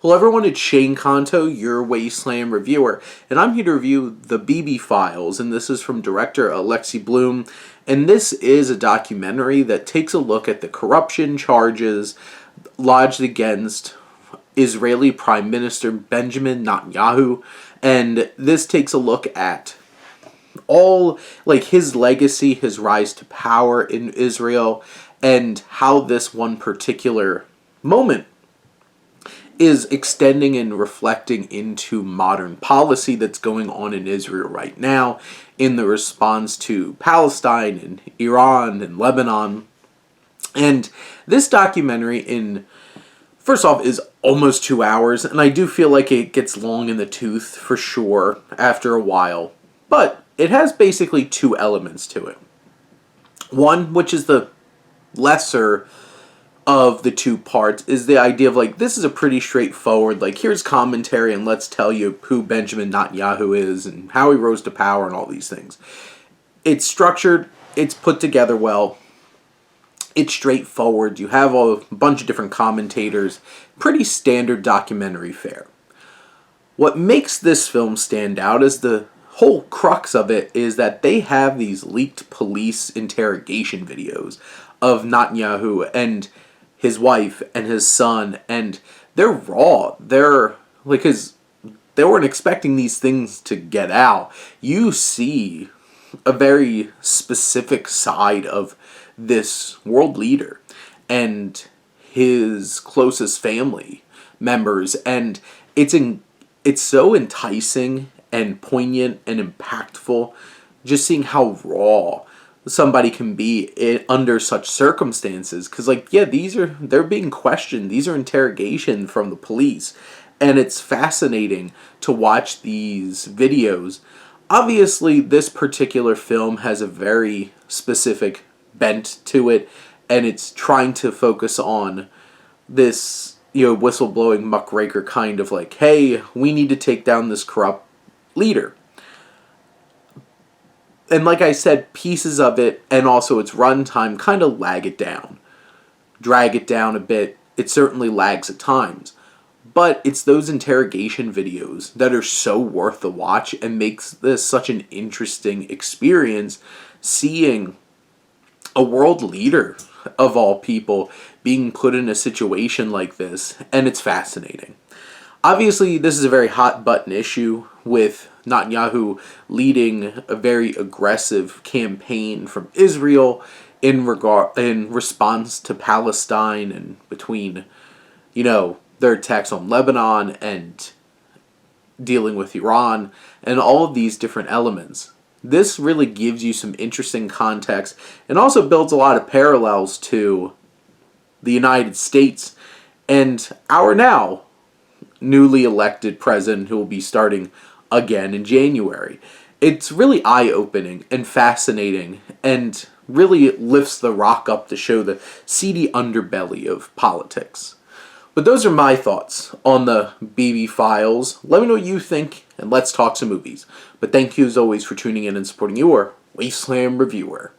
Hello everyone, it's Shane Kanto, your Wasteland reviewer, and I'm here to review the Bibi files, and this is from director Alexei Blum, and this is a documentary that takes a look at the corruption charges lodged against Israeli Prime Minister Benjamin Netanyahu, and this takes a look at all, like, his legacy, his rise to power in Israel, and how this one particular moment is extending and reflecting into modern policy that's going on in Israel right now in the response to Palestine and Iran and Lebanon. And this documentary, first off, is almost 2 hours, and I do feel like it gets long in the tooth for sure after a while, but it has basically two elements to it. One, which is the lesser of the two parts, is the idea of, like, this is a pretty straightforward, like, here's commentary and let's tell you who Benjamin Netanyahu is and how he rose to power and all these things. It's structured, it's put together well, it's straightforward, you have a bunch of different commentators, pretty standard documentary fare. What makes this film stand out is the whole crux of it is that they have these leaked police interrogation videos of Netanyahu and his wife and his son, and they're raw. They're like, because they weren't expecting these things to get out. You see a very specific side of this world leader and his closest family members, and it's so enticing and poignant and impactful, just seeing how raw somebody can be under such circumstances. Because, like, yeah, they're being questioned. These are interrogation from the police, and it's fascinating to watch these videos. Obviously, this particular film has a very specific bent to it, and it's trying to focus on this, whistleblowing muckraker kind of like, hey, we need to take down this corrupt leader. And like I said, pieces of it and also its runtime kind of drag it down a bit. It certainly lags at times. But it's those interrogation videos that are so worth the watch and makes this such an interesting experience, seeing a world leader of all people being put in a situation like this, and it's fascinating. Obviously, this is a very hot button issue with Netanyahu leading a very aggressive campaign from Israel in response to Palestine and between, their attacks on Lebanon and dealing with Iran and all of these different elements. This really gives you some interesting context and also builds a lot of parallels to the United States and our now newly elected president, who will be starting again in January. It's really eye-opening and fascinating and really lifts the rock up to show the seedy underbelly of politics. But those are my thoughts on the Bibi files. Let me know what you think, and let's talk some movies. But thank you as always for tuning in and supporting your Wasteland reviewer.